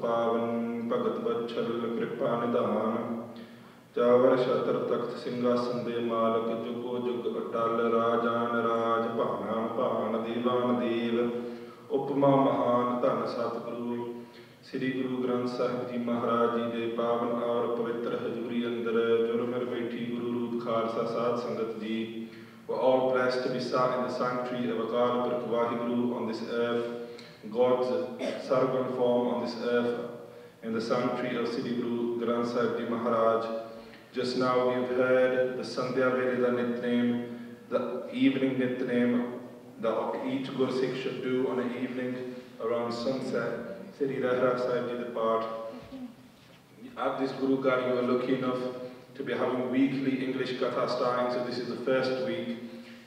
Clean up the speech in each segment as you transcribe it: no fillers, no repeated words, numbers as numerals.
pavan Bhagat Vachal Kripa Nidan Javar Shatar Takht Singhasan De Malak Jugo Jug Atal Rajan Raj Panan Pan Divan Dev Upma Mahan Dhan Satguru Sri Guru Granth Sahib Ji Maharaj Ji De Pavan Aur Pavitra Hajuri Andar Jurmer Baithi Guru Roop Khalsa Sad Sangat Ji were all blessed to be sat in the sanctuary of Akal Purkh Waheguru on this earth, God's servant form on this earth, in the sanctuary of Sri Guru Granth Sahib Ji Maharaj. Just now we have heard the Sandhya Vedita Nitnem, the evening Nitnem that each Gursikh should do on an evening around sunset. Sri Rahra Sahib Ji depart. At this Guru Gar, you are lucky enough to be having weekly English Katha starting, so this is the first week.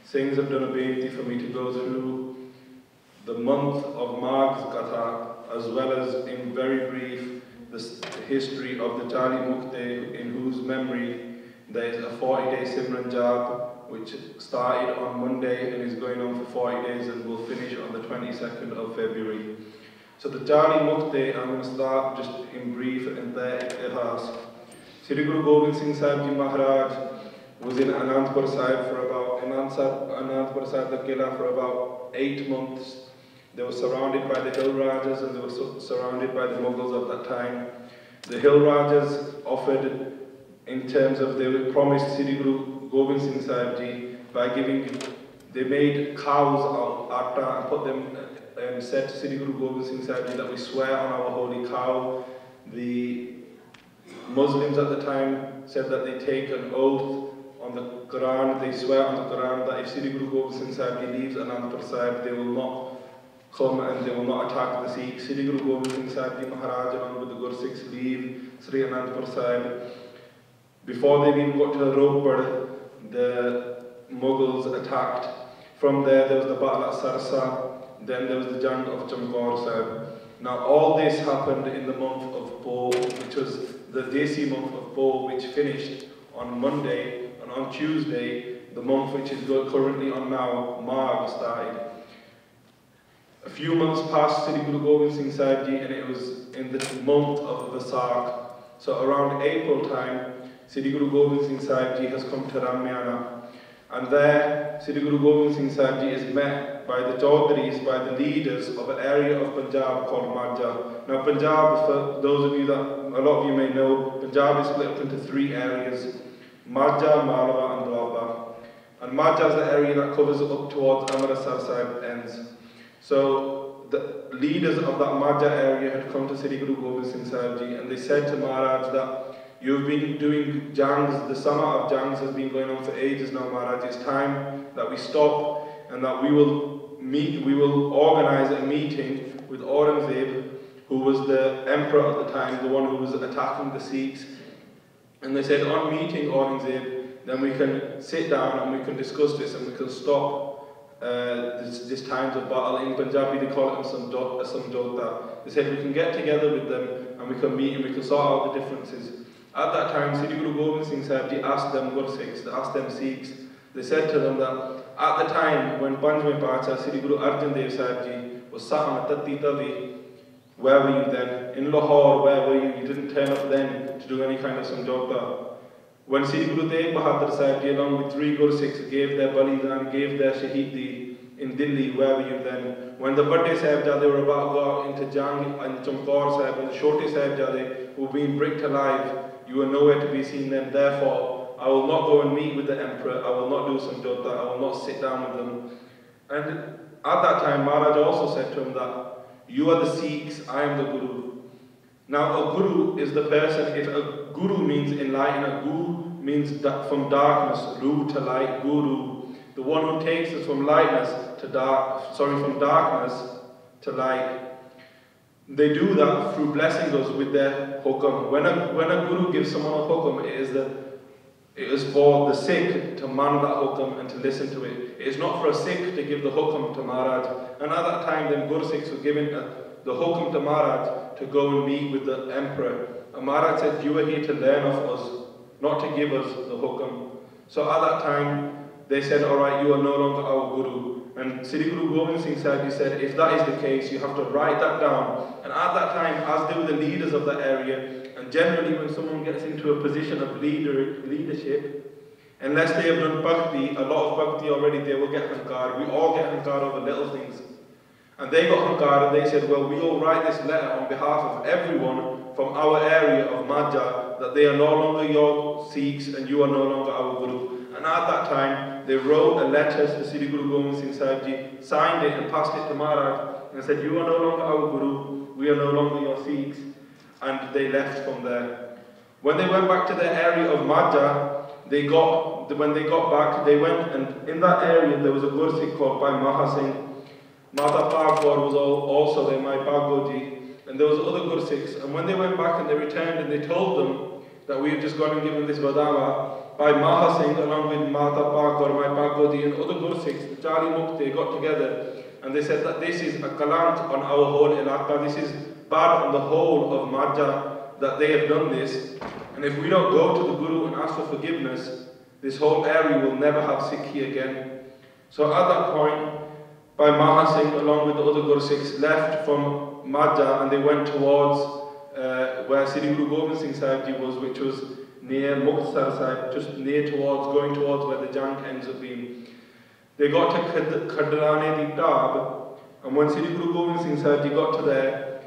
Singhs have done a beinti for me to go through the month of Maagh's Katha, as well as in very brief the history of the Chali Mukte, in whose memory there is a 40-day Simran Jap, which started on Monday and is going on for 40 days and will finish on the 22nd of February. So the Chali Mukte, I'm going to start just in brief and there it has. Sri Guru Gobind Singh Sahib Ji Maharaj was in Anandpur Sahib for about Anandpur Sahib the Kila for about 8 months. They were surrounded by the Hill Rajas and they were surrounded by the Mughals of that time. The Hill Rajas offered, in terms of they promised Sri Guru Gobind Singh Sahib Ji by giving, they made cows of atta and put them and said to Sri Guru Gobind Singh Sahib Ji that we swear on our holy cow. The Muslims at the time said that they take an oath on the Quran, they swear on the Quran that if Sri Guru Gobind Singh Sahib Ji leaves Anandpur Sahib, they will not come and they will not attack the Sikhs. Sri Guru Gobind Singh Sahib Ji Maharaj along with the Gursikhs leave Sri Anandpur Sahib. Before they even got to the Ropar, the Mughals attacked. From there was the Battle at Sarsa, then there was the Jang of Chamkaur Sahib. Now all this happened in the month of Pau, which was the Desi month of Pau, which finished on Monday, and on Tuesday, the month which is currently on now, Maagh, started. A few months passed Sri Guru Gobind Singh Sahib Ji, and it was in the month of Vaisakh. So around April time, Sri Guru Gobind Singh Sahib Ji has come to Ramyana. And there, Sri Guru Gobind Singh Sahib Ji is met by the Chaudhris, by the leaders of an area of Punjab called Maagh. Now Punjab, for those of you that, a lot of you may know, Punjab is split up into 3 areas, Maagh, Malwa and Doaba. And Maagh is the area that covers up towards Amritsar Sahib ends. So the leaders of that Maagh area had come to Sri Guru Gobind Singh Sahib Ji and they said to Maharaj that you've been doing jangs, the summer of jangs has been going on for ages now, Maharaj. It's time that we stop and that we will organize a meeting with Aurangzeb, who was the emperor at the time, the one who was attacking the Sikhs. And they said, on meeting Aurangzeb, then we can sit down and we can discuss this and we can stop this times of battle. In Punjabi they call it samjhota. They said we can get together with them and we can meet and we can sort out the differences. At that time, Sri Guru Gobind Singh Sahib Ji asked them Gursikhs, asked them Sikhs, they said to them that at the time when Panjਵੇਂ Pacha Sri Guru Arjan Dev Sahib Ji was sat on a Tatti Tavi, where were you then? In Lahore, where were you? You didn't turn up then to do any kind of samjhota. When Sri Guru Tegh Bahadur Sahib Ji along with 3 Gursikhs gave their balidan, gave their shahidi in Delhi, where were you then? When the Badde Sahibzade were about to go out into Jang and Chamkaur Sahib and the Chote Sahibzade were being bricked alive, you were nowhere to be seen then. Therefore, I will not go and meet with the emperor, I will not do samjhota, I will not sit down with them. And at that time, Maharaj also said to him that, you are the Sikhs, I am the Guru. Now, a Guru is the person, if a Guru means enlighten, a Guru means that from darkness, Ru to light, Guru. The one who takes us from lightness to from darkness to light. They do that through blessing us with their hukam. When a Guru gives someone a hukam, it is for the Sikh to man that hukam and to listen to it. It is not for a Sikh to give the hukam to Maharaj. And at that time, then Gursikhs were given the hukam to Maharaj to go and meet with the emperor. And Maharaj said, you are here to learn of us, not to give us the hukam. So at that time, they said, alright, you are no longer our Guru. And Sri Guru Gobind Singh Sahib Ji said, if that is the case, you have to write that down. And at that time, as they were the leaders of that area, and generally when someone gets into a position of leadership, unless they have done bhakti, a lot of bhakti already, they will get hankar. We all get hankar over little things. And they got hankar and they said, well, we all write this letter on behalf of everyone from our area of Maagh, that they are no longer your Sikhs and you are no longer our Guru. And at that time, they wrote a letter to Sri Guru Gobind Singh Sahib Ji, signed it and passed it to Maharaj, and said, you are no longer our Guru, we are no longer your Sikhs. And they left from there. When they went back to their area of Maagh, when they got back, they went, and in that area there was a Gursikh called Bhai Maha Singh. Mata Pagor was also there, my Pagoji, and there was other Gursikhs. And when they went back and they returned and they told them that we have just gone and given this Vadama, Bhai Maha Singh along with Mata Pagor, my Pagoji and other Gursikhs, the Jali Mukti, got together and they said that this is a kalant on our whole ilaka, this is bad on the whole of Maagh, that they have done this. And if we don't go to the Guru and ask for forgiveness, this whole area will never have Sikhi again. So at that point, Bhai Maha Singh along with the other Gursikhs left from Maagh and they went towards where Sri Guru Gobind Singh Sahib Ji was, which was near Muktsar Sahib, just going towards where the Jang ends up being. They got to Khadrane di Tab, and when Sri Guru Gobind Singh Sahib Ji got to there,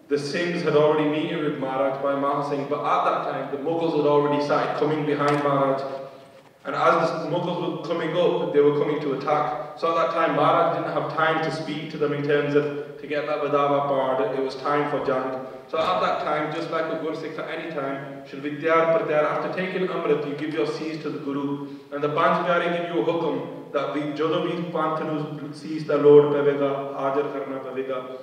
the Singhs had already meeting with Maharaj by Maha Singh, but at that time the Mughals had already started coming behind Maharaj. And as the Mughals were coming up, they were coming to attack. So at that time, Maharaj didn't have time to speak to them in terms of to get that Vadava part. It was time for Jang. So at that time, just like a Gursikh at any time, should Vidyar Pratyar, after taking Amrit, you give your seas to the Guru. And the Panch Pyare give you a hukum that Jodho vi Panthanu seas the Lord Pavega, Hajar Karna Pavega.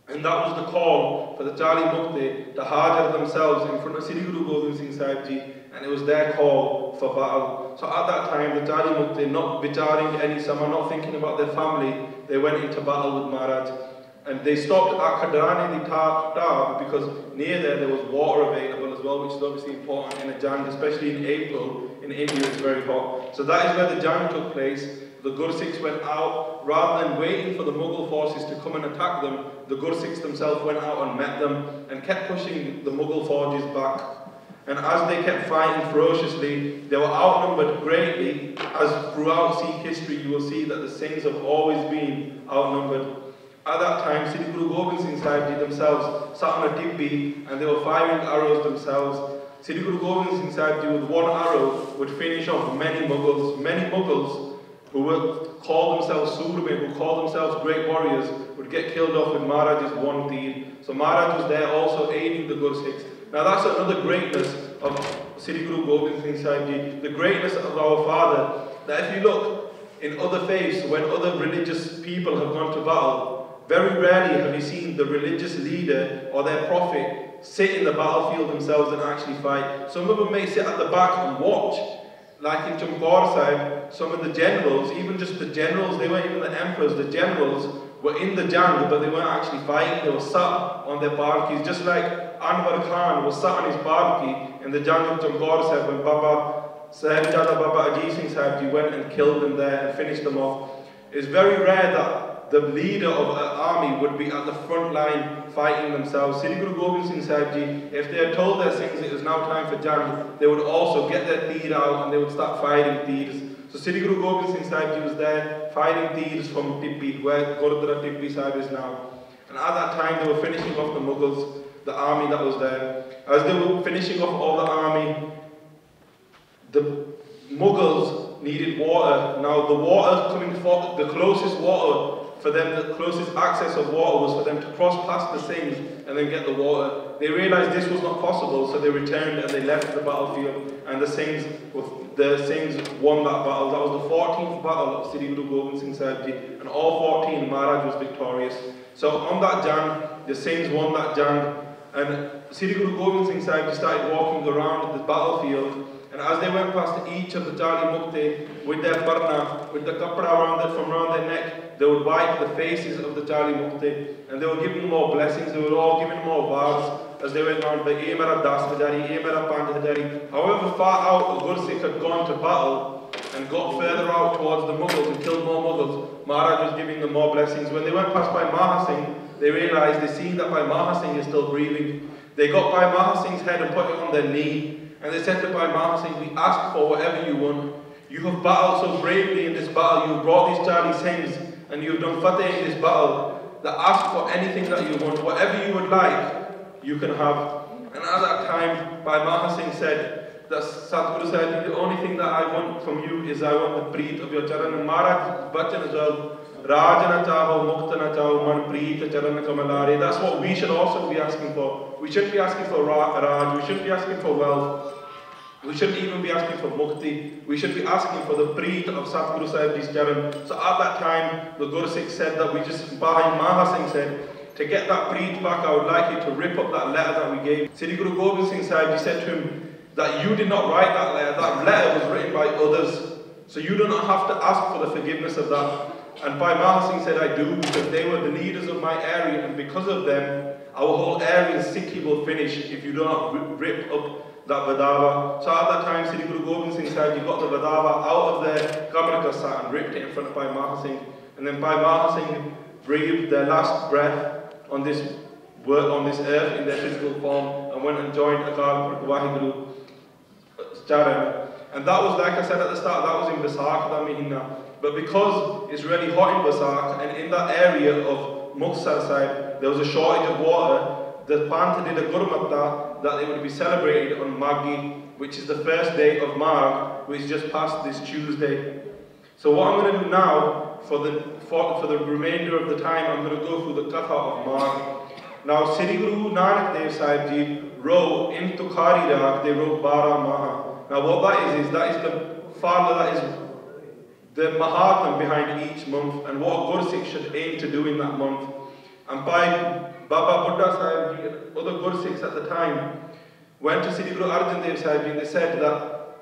And that was the call for the Jali Mukti to Hajar themselves in front of Sri Guru Gobind Singh Sahib Ji, and it was their call for battle. So at that time, the Jali Mukti, not vicharing any sama, not thinking about their family, they went into battle with Maharaj. And they stopped at Khadrane di Tab because near there was water available as well, which is obviously important in a Jang, especially in April. In India it's very hot. So that is where the Jang took place. The Gursikhs went out, rather than waiting for the Mughal forces to come and attack them, the Gursikhs themselves went out and met them and kept pushing the Mughal forces back. And as they kept fighting ferociously, they were outnumbered greatly, as throughout Sikh history you will see that the Singhs have always been outnumbered. At that time, Sri Guru Gobind Singh Sahib Ji themselves sat on a tibbi and they were firing arrows themselves. Sri Guru Gobind Singh Sahib Ji with one arrow would finish off many Mughals who would call themselves Surme, who call themselves great warriors, would get killed off with Maharaj's one tir. So Maharaj was there also aiding the Gursikhs. Now that's another greatness of Sri Guru Gobind Singh Sahib Ji, the greatness of our father, that if you look in other faiths, when other religious people have gone to battle, very rarely have you seen the religious leader or their prophet sit in the battlefield themselves and actually fight. Some of them may sit at the back and watch. Like in Chamkaur Sahib, some of the generals, even just the generals, they weren't even the emperors, the generals were in the Jang, but they weren't actually fighting, they were sat on their barkis. Just like Anwar Khan was sat on his barki in the Jang of Chamkaur Sahib when Sahibzada Baba Ajit Singh Sahib Ji went and killed them there and finished them off. It's very rare that the leader of an army would be at the front line fighting themselves. Sri Guru Gobind Singh Sahib Ji, if they had told their Singhs it was now time for Jang, they would also get their tir out and they would start fighting tirs. So Sri Guru Gobind Singh Sahib Ji was there fighting tirs from Tippi, where Gurdwara Tippi Sahib is now. And at that time they were finishing off the Mughals, the army that was there. As they were finishing off all the army, the Mughals needed water. Now the water coming forth, the closest water for them, the closest access of water was for them to cross past the Singhs and then get the water. They realized this was not possible, so they returned and they left the battlefield, and the Singhs won that battle. That was the 14th battle of Sri Guru Gobind Singh Sahib Ji, and all 14 Maharaj was victorious. So on that Jang, the Singhs won that Jang, and Sri Guru Gobind Singh Sahib Ji started walking around the battlefield. And as they went past each of the Jali Mukti with their parna, with the kapra from around their neck, they would wipe the faces of the Jali Mukti, and they were giving more blessings, they were all giving more bars as they went around, by E mera 10 hajari, E mera 5 hajari. However far out a Gursikh had gone to battle, and got further out towards the Mughals and killed more Mughals, Maharaj was giving them more blessings. When they went past Bhai Maha Singh, they realized, they see that Bhai Maha Singh is still breathing. They got Bhai Maha Singh's head and put it on their knee, and they said to Bhai Maha Singh, we ask for whatever you want. You have battled so bravely in this battle, you have brought these Charlie Singhs, and you have done fateh in this battle, that ask for anything that you want, whatever you would like, you can have. And at that time, Bhai Maha Singh said, that Satguru said, the only thing that I want from you is I want the preet of your charan. And Maharaj Bachan as well, Raj na chaho, Mukta na chaho, man preet charan kamalare. That's what we should also be asking for. We shouldn't be asking for Raj, we shouldn't be asking for wealth. We shouldn't even be asking for mukti. We should be asking for the preet of Satguru Sahib Ji's charan. So at that time, the Gursikh said that Bhai Maha Singh said, to get that preet back, I would like you to rip up that letter that we gave. Sri Guru Gobind Singh Sahib Ji said to him, that you did not write that letter was written by others. So you do not have to ask for the forgiveness of that. And Bhai Maha Singh said, I do, because they were the leaders of my area, and because of them, our whole area in Sikhi will finish if you do not rip up that Vadava. So at that time, Sri Guru Gobind Singh Sahib Ji got the Vadava out of their Kamra Kasa and ripped it in front of Bhai Maha Singh. And then Bhai Maha Singh breathed their last breath on this earth in their physical form and went and joined Akal Purkh Waheguru Charan. And that was, like I said at the start, that was in Vaisakh, that Mahina. But because it's really hot in Vaisakh, and in that area of Muxar side, there was a shortage of water, the Pantha did a Gurmata that they would be celebrated on Maagh, which is the first day of Maagh, which just passed this Tuesday. So what I'm going to do now, for the remainder of the time, I'm going to go through the Katha of Maagh. Now, Sri Guru Nanak Dev Sahib Ji wrote in Tukhari Rag, they wrote Barah Maha. Now what that is the father, that is the Mahatma behind each month, and what a Gursikh should aim to do in that month. And by Baba Buddha Sahib Ji and other Gursikhs at the time went to Sri Guru Arjan Dev Sahib Ji, and they said that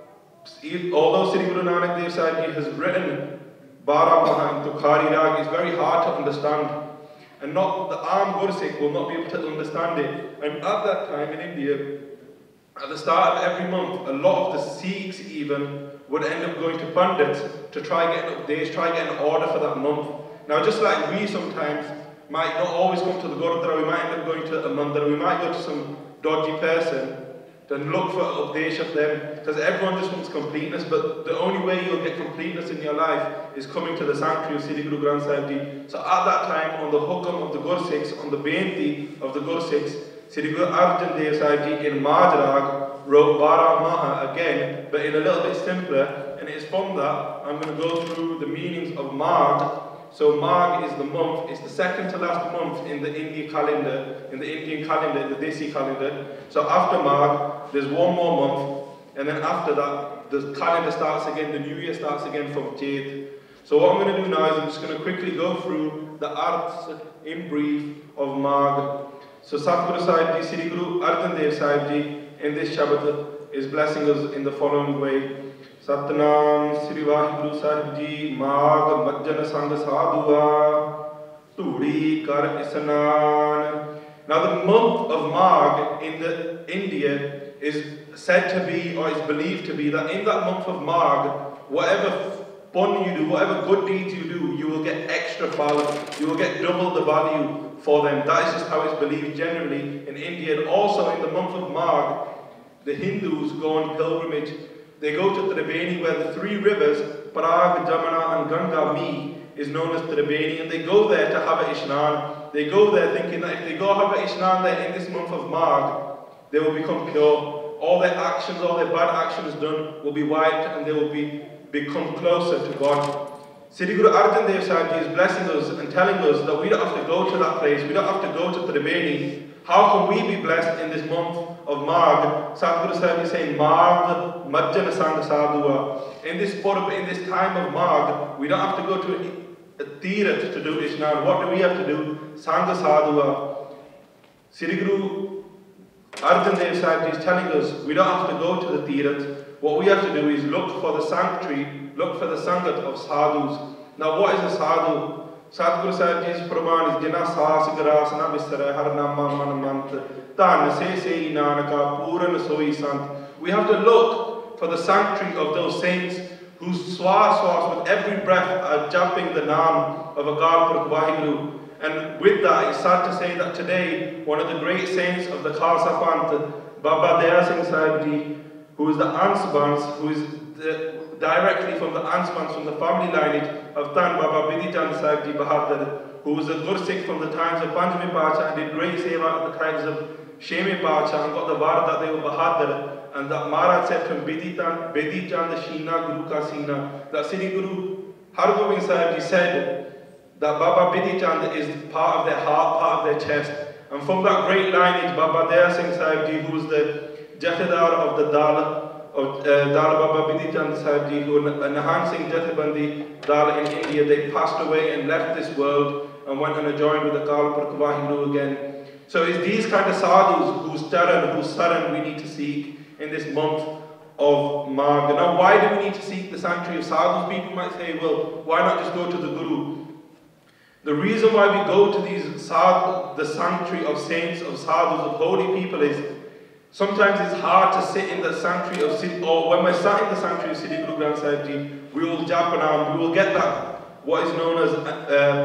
although Sri Guru Nanak Dev Sahib Ji has written Barah Maha in Tukhari Rag, it's very hard to understand. And not the armed Gursikh will not be able to understand it. And at that time in India, at the start of every month, a lot of the Sikhs even would end up going to Pandits to try get an update, try get an order for that month. Now just like we sometimes might not always come to the Gurdwara, we might end up going to a mandir, we might go to some dodgy person and look for updates of them, because everyone just wants completeness, but the only way you'll get completeness in your life is coming to the sanctuary of Sri Guru Granth Sahib Ji. So at that time, on the hukam of the Gursikhs, on the Beinti of the Gursikhs, Sri Guru Arjan Dev Sahib Ji in Maagh Rag wrote Barah Maha again, but in a little bit simpler, and it's from that I'm going to go through the meanings of Maagh. So Maagh is the month, it's the second to last month in the Indian calendar, the Desi calendar. So after Maagh, there's one more month, and then after that, the calendar starts again, the new year starts again from Jade. So what I'm going to do now is I'm just going to quickly go through the arths in brief of Maagh. So Satguru Sahib Ji, Sri Guru Arjan Dev Sahib Ji, in this Shabad is blessing us in the following way. Satnam Sri Vaheguru Sahib Ji, Maagh Majjan Sang Sadhua, Turi Kar Isnan. Now the month of Maagh in India is said to be, or is believed to be, that in that month of Maagh, whatever pun you do, whatever good deeds you do, you will get extra value, you will get double the value for them. That is just how it's believed generally in India. And also in the month of Maagh, the Hindus go on pilgrimage. They go to Tribeni, where the three rivers, Prag, Jamuna and Ganga meet, is known as Tribeni, and they go there to have a Ishnan. They go there thinking that if they go have a Ishnan there in this month of Maagh, they will become pure. All their actions, all their bad actions done will be wiped, and they will become closer to God. Sri Guru Arjan Dev Sahib Ji is blessing us and telling us that we don't have to go to that place, we don't have to go to Tribeni. How can we be blessed in this month of Maagh? Satguru Sahib is saying, Maagh Majjan Sang Sadhua. In this time of Maagh, we don't have to go to a Tirat to do Ishnan. What do we have to do? Sang Sadhua. Sri Guru Arjan Dev Sahib Ji is telling us we don't have to go to the Tirat. What we have to do is look for the sanctuary, look for the Sangat of Sadhus. Now what is a Sadhu? Satguru Sahib Ji's Praman is Jina Saas Grasana Visara Har Nama Man Mant Tan Se Nanaka Puran Soi Sant. We have to look for the sanctuary of those saints who swas with every breath are jumping the Naam of Akal Purkh Waheguru. And with that, it's sad to say that today, one of the great saints of the Khalsa Panth, Bhai Tarjinder Singh Sahib Ji, who is the Ansbans, who is directly from the Ansbans, from the family lineage of Tan Baba Bidhi Chand Sahib Ji Bahadur, who was a Gursikh from the times of Panjmi Pacha and did great seva at the times of Shemi Pacha and got the word that they were Bahadur. And that Maharaj said from Bidhi Chand Sheena Guru Ka Seena, that Sri Guru Har Gobind Sahib Ji said that Baba Bidhi Chand is part of their heart, part of their chest. And from that great lineage, Bhai Tarjinder Singh Sahib Ji, who was the Jathedar of the Dal of Baba Bidhi Chand Sahib Ji, who were enhancing Jathebandi Dal in India, they passed away and left this world and went and joined with the Akal Purkh Waheguru again. So it's these kind of sadhus whose charan, whose saran we need to seek in this month of Maagh. Now, why do we need to seek the sanctuary of sadhus? People might say, well, why not just go to the Guru? The reason why we go to the sanctuary of saints, of sadhus, of holy people is sometimes it's hard to sit in the sanctuary of Siddhi, or when we're sat in the sanctuary of Siddhi Guru Granth Sahib Ji, we will jap anand, we will get that, what is known as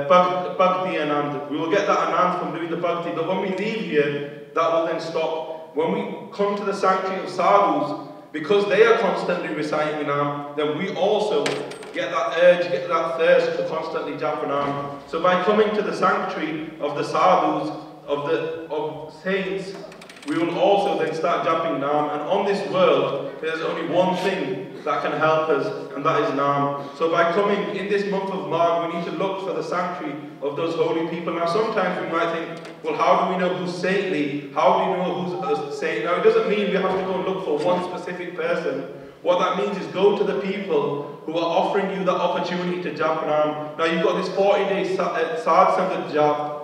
bhakti anand. We will get that anand from doing the bhakti, but when we leave here, that will then stop. When we come to the sanctuary of sadhus, because they are constantly reciting Naam, then we also get that urge, get that thirst to constantly jap Naam. So by coming to the sanctuary of the sadhus, of saints, we will also then start japping Naam. And on this world, there's only one thing that can help us, and that is Naam. So by coming in this month of Maagh, we need to look for the sanctuary of those holy people. Now sometimes we might think, well, how do we know who's saintly? How do you know who's a saint? Now it doesn't mean we have to go and look for one specific person. What that means is go to the people who are offering you the opportunity to jap Naam. Now you've got this 40-day Sad Sangat Jap.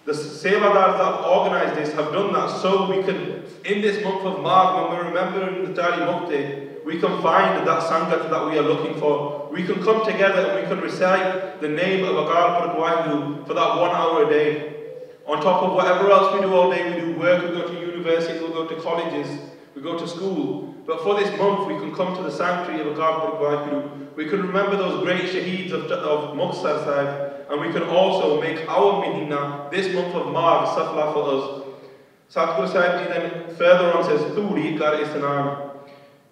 The Sevadars that have organised this have done that so we can, in this month of Maagh, when we're remembering the Jali Mukti, we can find that Sangat that we are looking for. We can come together and we can recite the name of Akal Purkh Waheguru for that 1 hour a day. On top of whatever else we do all day, we do work, we go to university, we go to colleges, we go to school. But for this month, we can come to the sanctuary of Akal Purkh Waheguru. We can remember those great shaheeds of Mukhtar Sahib. And we can also make our Mahina, this month of Maagh, safla for us. Satguru Sahib Ji then further on says, Turi kar isnan.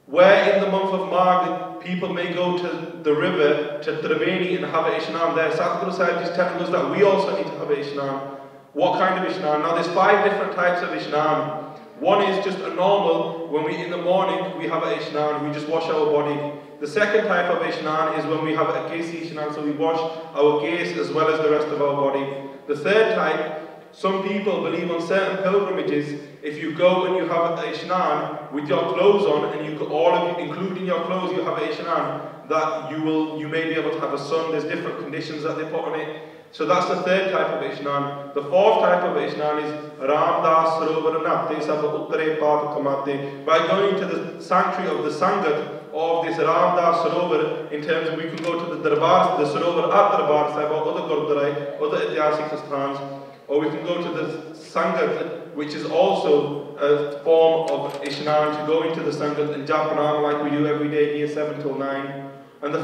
Where in the month of Maagh, people may go to the river, to Triveni, and have a Ishnan there. Satguru Sahib Ji is telling us that we also need to have a Ishnan. What kind of Ishnan? Now there's 5 different types of Ishnan. One is just a normal, when we in the morning, we have a Ishnan, we just wash our body. The second type of Ishnan is when we have a Kesi Ishnan, so we wash our case as well as the rest of our body. The third type, some people believe on certain pilgrimages, if you go and you have a Ishnan with your clothes on, and you all of you, including your clothes, you have a Ishnan, that you may be able to have a son. There's different conditions that they put on it. So that's the third type of Ishnan. The fourth type of Ishnan is Ramdas Sarovar Natte Sab Uttare Pap Kamate. By going to the sanctuary of the Sangat of this Ramdas Sarovar, in terms of we can go to the Darbar, the Sarovar at Darbar Sahib, or other Gurudwarai, other Ityasik Sthans, or we can go to the Sangat, which is also a form of Ishnan, to go into the Sangat and jap Naam like we do every day here, 7 till 9. And the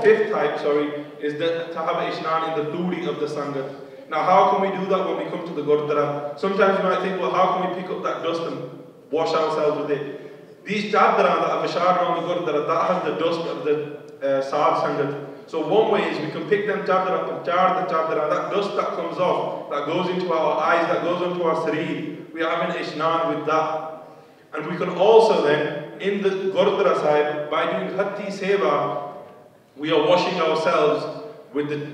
fifth type, is to have a Ishnan in the Turi of the Sangat. Now how can we do that when we come to the Gurdwara? Sometimes we might think, well, how can we pick up that dust and wash ourselves with it? These chadran that are vishad around the Gurdwara, that has the dust of the Sad Sangat. So one way is we can pick them chadar up and jar the chadar, that dust that comes off, that goes into our eyes, that goes into our sareer, we have an Ishnan with that. And we can also then, in the Gurdwara Sahib, by doing Hatti Seva, we are washing ourselves with the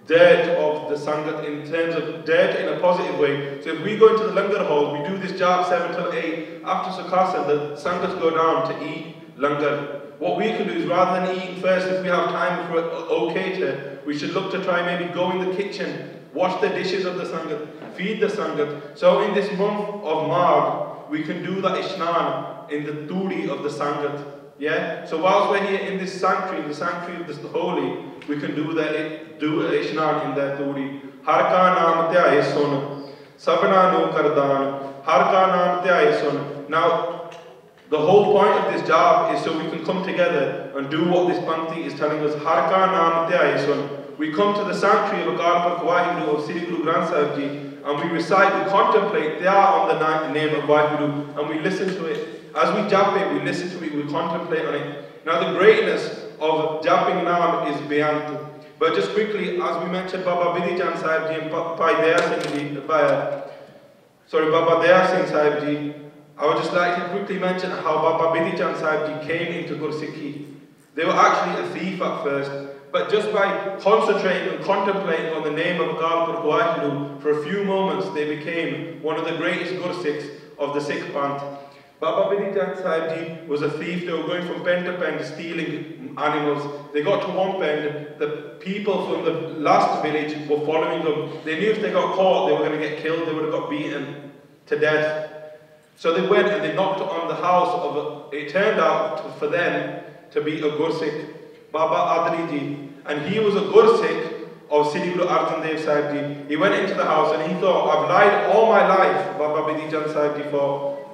dirt of the Sangat, in terms of dirt in a positive way. So if we go into the Langar hall, we do this job 7 till 8, after Sukhasana, the Sangats go down to eat Langar. What we can do is, rather than eating first, if we have time, if we're okay to, we should look to try maybe go in the kitchen, wash the dishes of the Sangat, feed the Sangat. So in this month of Maagh, we can do that Ishnan in the Turi of the Sangat. Yeah? So whilst we're here in this sanctuary, the sanctuary of the holy, we can do Ishnan in that Turi. Har ka naam dhyaye sun, sabna no kardan, har ka naam dhyaye sun. Now, The whole point of this job is so we can come together and do what this Panthi is telling us. Har ka naam tyai sun. We come to the sanctuary of Akal Purkh Waheguru of Sri Guru Granth Sahib Ji, and we recite, we contemplate there on the name of Waheguru, and we listen to it. As we jap it, we listen to it, we contemplate on it. Now the greatness of japping naam is beyond. But just quickly, as we mentioned Baba Bidhi Chand Sahib Ji and Bhai Tarjinder Singh Sahib Ji, I would just like to quickly mention how Baba Bidhi Chand Sahib Ji came into Gursikhi. They were actually a thief at first, but just by concentrating and contemplating on the name of Akal Purkh Waheguru for a few moments, they became one of the greatest Gursikhs of the Sikh Panth. Baba Bidhi Chand Sahib Ji was a thief. They were going from pen to pen stealing animals. They got to one pen, the people from the last village were following them. They knew if they got caught, they were going to get killed, they would have got beaten to death. So they went and they knocked on the house of it turned out for them to be a Gursikh, Baba Adri Ji. And he was a Gursikh of Sri Guru Arjan Sahib Ji. He went into the house and he thought, I've lied all my life, Baba Bidhi Chand Sahib Ji,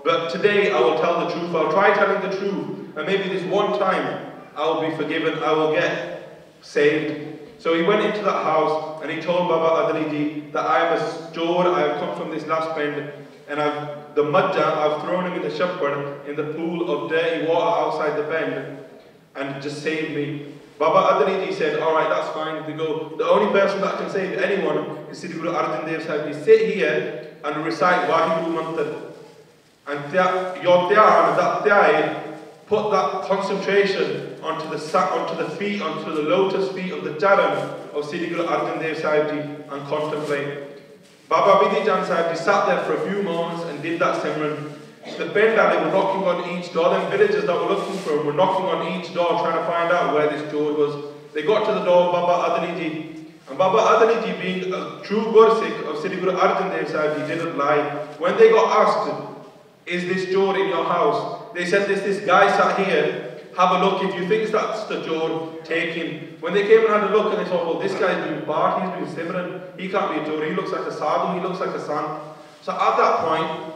but today I will tell the truth. I'll try telling the truth, and maybe this one time I will be forgiven, I will get saved. So he went into that house and he told Baba Adli Ji that I am a Jor, I have come from this last bend, and the Majja, I've thrown him in the Shappar, in the pool of dirty water outside the bend, and just saved me. Baba Adli Ji said, alright, that's fine. They go, the only person that can save anyone is Sri Guru Arjan Sahib Ji. Sit here and recite Waheguru Mantra. And your dhyan, that dhyan, put that concentration onto the feet, onto the lotus feet of the charan of Sri Guru Arjan Sahib Ji, and contemplate. Baba Bidhi Chand Sahib Ji sat there for a few moments and did that Simran. The Benda, they were knocking on each door. Them villagers that were looking for him were knocking on each door trying to find out where this Jod was. They got to the door of Baba Adli Ji. And Baba Adli Ji, being a true Gursikh of Sri Guru Arjan Sahib Ji, didn't lie. When they got asked, is this Jod in your house? They said, this guy sat here, have a look. If you think that's the Jod, take him. When they came and had a look and they thought, well, this guy's doing Bart, he's doing Simran, he can't be a Jod, he looks like a Sadhu, he looks like a Sant. So at that point,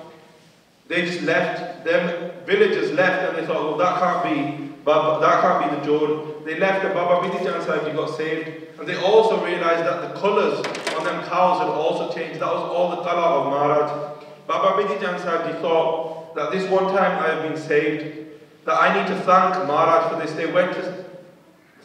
they just left, them villagers left, and they thought, well, that can't be the Jod. They left and Baba Bidhi Chand Sahib Ji got saved. And they also realized that the colours on them cows had also changed. That was all the colour of Maharaj. Baba Bidhi Chand Sahib Ji thought that this one time I have been saved, that I need to thank Maharaj for this. They went to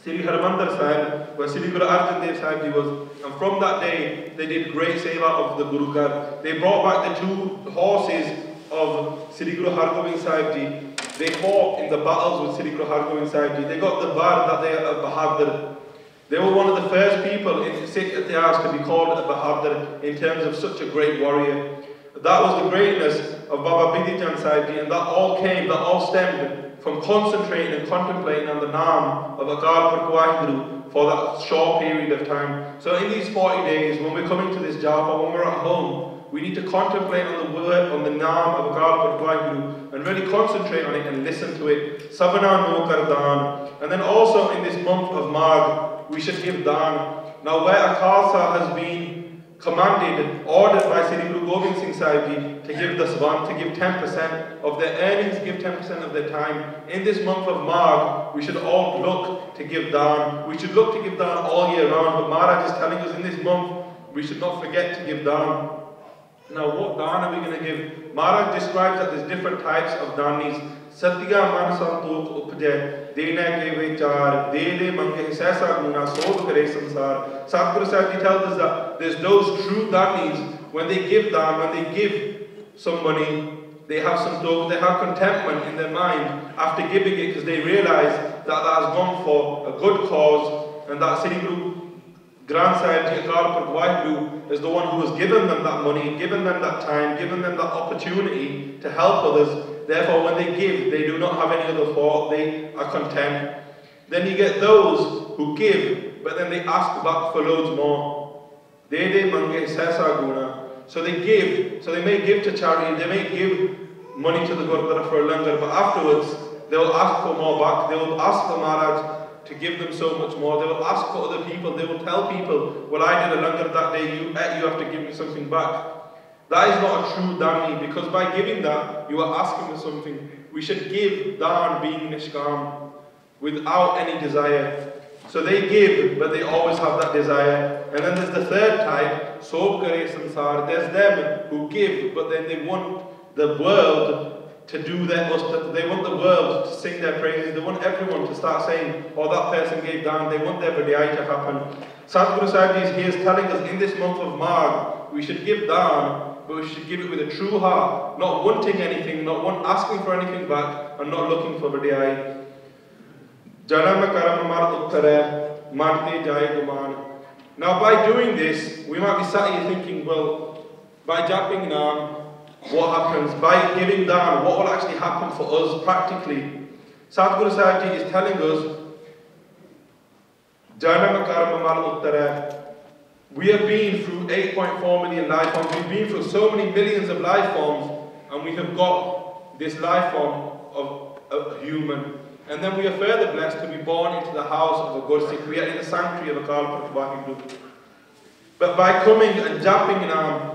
Sri Harmandir Sahib, where Sri Guru Arjan Sahib Ji was, and from that day they did great seva of the Guru Gar. They brought back the 2 horses of Sri Guru Hargobind Sahib Ji. They fought in the battles with Sri Guru Hargobind Sahib Ji. They got the bar that they are Bahadur. They were one of the first people in Sikh Ityas to be called a Bahadur in terms of such a great warrior. That was the greatness of Baba Bidhi Chand Sahib Ji, and that all stemmed from concentrating and contemplating on the Naam of Akal Purkh Waheguru for that short period of time. So in these 40 days, when we're coming to this job or when we're at home, we need to contemplate on the word, on the Naam of Akal Purkh Waheguru, and really concentrate on it and listen to it. Sabana no kardan. And then also in this month of Maagh, we should give Dan. Now where a Khalsa has been commanded, ordered by Sri Guru Gobind Singh Sahib Ji to give the Swan, to give 10% of their earnings, give 10% of their time. In this month of Maagh, we should all look to give Dan. We should look to give Dan all year round, but Maharaj is telling us in this month, we should not forget to give Dan. Now what Dan are we going to give? Maharaj describes that there's different types of Danis. Satya manasa tok upjay, dena ke vichar, de mange sesa guna sob kare sansar. Sadhguru Sahib Ji tells us that there's those true Danis, when they give Dan, when they give some money, they have some tok, they have contentment in their mind after giving it, because they realize that that has gone for a good cause, and that Sri Guru Granth Sahib Ji Akal Purkh Waheguru is the one who has given them that money, given them that time, given them that opportunity to help others. Therefore, when they give, they do not have any other thought, they are content. Then you get those who give, but then they ask back for loads more. De mange sesa guna. So they give, so they may give to charity, they may give money to the Gurdwara for a langar, but afterwards, they will ask for more back, they will ask for Maharaj to give them so much more, they will ask for other people, they will tell people, well, I did a langar that day, you have to give me something back. That is not a true dani, because by giving that, you are asking for something. We should give dan being nishkam, without any desire. So they give, but they always have that desire. And then there's the third type, sob kare sansar. There's them who give, but then they want the world to do their ustat. They want the world to sing their praises. They want everyone to start saying, oh, that person gave dan. They want their vidiyai to happen. Sadhguru Sahib Ji is telling us in this month of Maagh, we should give dan, but we should give it with a true heart, not wanting anything, not asking for anything back, and not looking for vidiyai. Janam karam mar uttare, mante jai guman. Now by doing this, we might be sat here thinking, well, by japping naam, what happens? By giving dan, what will actually happen for us practically? Sadhguru Sahib Ji is telling us, Janam karam mar uttare. We have been through 8.4 million life forms. We've been through so many millions of life forms, and we have got this life form of a human. And then we are further blessed to be born into the house of a Gursik. We are in the sanctuary of a Kalpur Vaheguru. But by coming and jumping in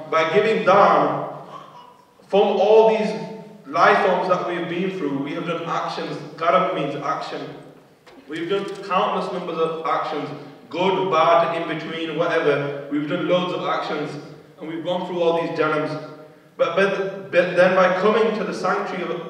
by giving dan, from all these life forms that we've been through, we have done actions. Karam means action. We've done countless numbers of actions. Good, bad, in between, whatever. We've done loads of actions, and we've gone through all these janams. But then by coming to the sanctuary of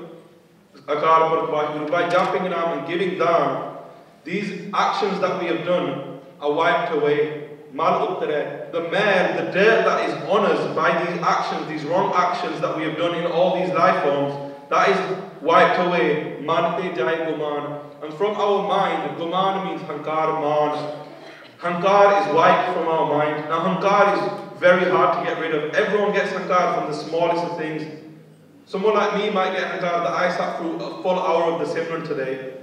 Akal Purkhwaheguru, by jumping in and giving dan, these actions that we have done are wiped away. Mal uttare, the mare, the dirt that is on us by these actions, these wrong actions that we have done in all these life forms, that is wiped away. Mante jai guman. And from our mind, guman means hankar, man. Hankar is wiped from our mind. Now hankar is very hard to get rid of. Everyone gets hankar from the smallest of things. Someone like me might get hankar that I sat through a full hour of the Simran today.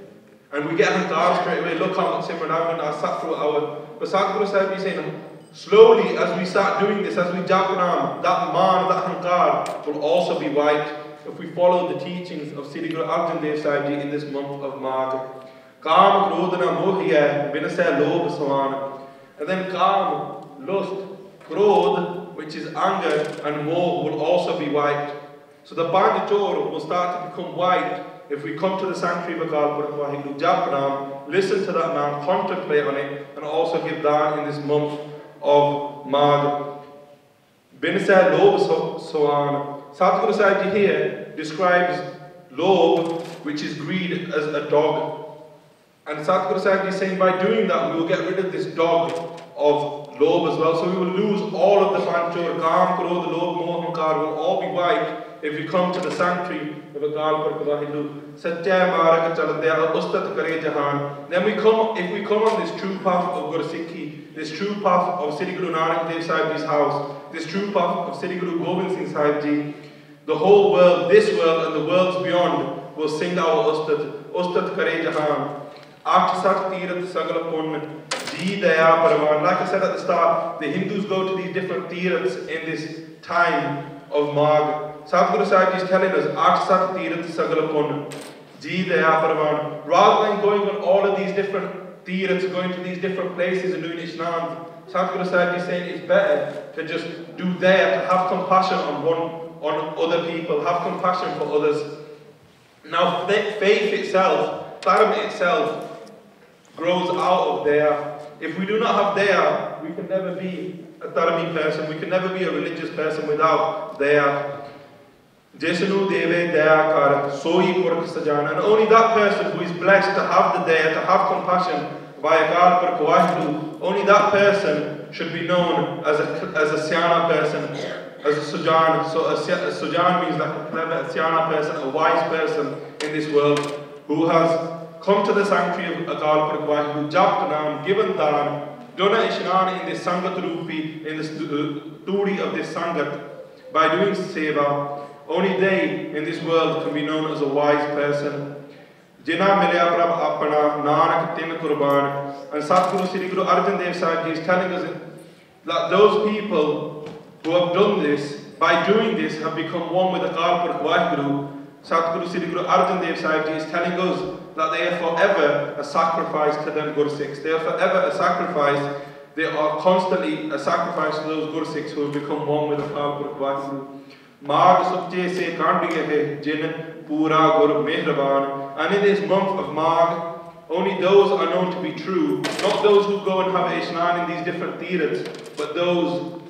And we get hankar straight away. Look how much Simran I've done. I sat through an hour. But Sadhguru Sahib is saying, slowly as we start doing this, as we jump around, that man, that hankar will also be wiped if we follow the teachings of Sri Guru Arjan Sahib Ji in this month of Maagh. Kaam krodana mohiya binasya lobh saman. And then kaam, lust, krodh, which is anger, and moh will also be wiped. So the bandachor will start to become white if we come to the sanctuary of Akal Purkhwaheguru, jap naam, listen to that naam, contemplate on it, and also give dan in this month of Maagh. Binasya lobh saman. Sadhguru Sahib Ji here describes lobh, which is greed, as a dog. And Sadhguru Sahib Ji is saying by doing that, we will get rid of this dog of lobh as well. So we will lose all of the panchor, kaam, krodh, lobh, moh, hankar will all be wiped if we come to the sanctuary of Akal Purkhwaheguru. Satya marag chaladya ustat kare jahan. Then if we come on this true path of Gursikhi, this true path of Sri Guru Nanak Dev Sahib Ji's house, this true path of Sri Guru Gobind Singh Sahib Ji, the whole world, this world and the worlds beyond will sing our ustat kare jahan. Acht sat tirat sagal pun, ji daya paravan. Like I said at the start, the Hindus go to these different tirats in this time of Maagh. Sadhguru Sahib Ji is telling us, acht sat tirat sagal pun, ji daya paravan. Rather than going on all of these different tirats, going to these different places and doing Ishnam, Sadhguru Sahib Ji is saying it's better to just do daya, to have compassion on other people, have compassion for others. Now faith itself, dharma itself, grows out of daya. If we do not have daya, we can never be a dharmi person, we can never be a religious person without daya. Jesanu deve daya kar, soi purkh sajana. And only that person who is blessed to have the daya, to have compassion by Akal Purkhwaheguru, only that person should be known as a syana person, as a sujan. So a sujan means like a clever, a syana person, a wise person in this world, who has come to the sanctuary of Akal Purkhwaheguru, japt naam, given dan, done ishnan in this sangat rupi, in this turi of this sangat, by doing seva. Only they in this world can be known as a wise person. Jina milya prabh apana, nanak tin kurban. And Satguru Sri Guru Arjan Dev Sahib Ji is telling us that those people who have done this, by doing this, have become one with Akal Purkhwaheguru. Satguru Sri Guru Arjan Dev Sahib Ji is telling us that they are forever a sacrifice to them Gursikhs. They are forever a sacrifice they are constantly a sacrifice to those Gursikhs who have become one with Akal Purkh Vaheguru. Maagh suche se kandiye hai jin pura gur mehraban. And in this month of Maagh, only those are known to be true, not those who go and have Ishnan in these different tirats, but those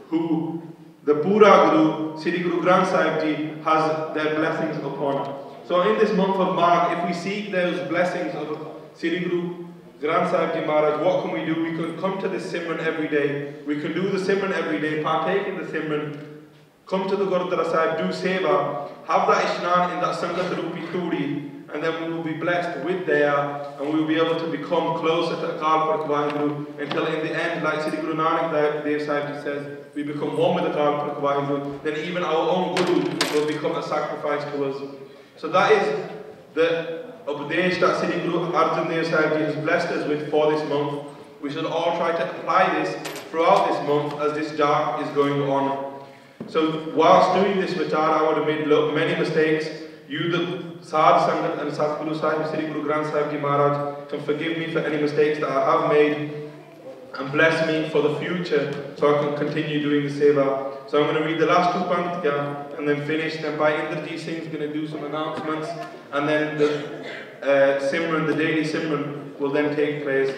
who the Pura Guru, Sri Guru Granth Sahib Ji, has their blessings upon. So in this month of Maagh, if we seek those blessings of Sri Guru Granth Sahib Ji Maharaj, what can we do? We can come to this Simran every day. We can do the Simran every day, partake in the Simran, come to the Gurudwara Sahib, do Seva, have that Ishnan in that Sangat Rupi Turi, and then we will be blessed with there, and we will be able to become closer to Akal Purkh Vaheguru until in the end, like Sri Guru Nanak Dev Sahib Ji says, we become one with Akal Purkh Vaheguru, then even our own Guru will become a sacrifice to us. So that is the Upadesh that Sri Guru Arjan Dev Sahib Ji has blessed us with for this month. We should all try to apply this throughout this month as this Jap is going on. So whilst doing this vichar, I would have made many mistakes. You, the Sadh Sangat and Satguru Sahib, Sri Guru Granth Sahib Ji Maharaj, can forgive me for any mistakes that I have made and bless me for the future so I can continue doing the Seva. So I'm going to read the last two Panktya and then finish. Then Bhai Indrajit Singh is going to do some announcements, and then the Simran, the daily Simran, will then take place.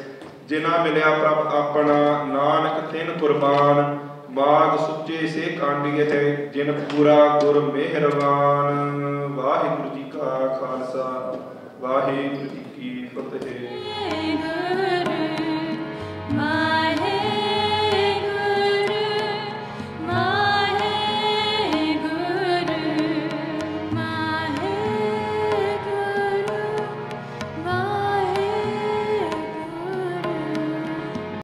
Jina milya prabh apana nanak tin qurban Maagh suche se kandiye hai jin pura gur mehraban. Vaheguru Ji Ka Khalsa, Vaheguru Ji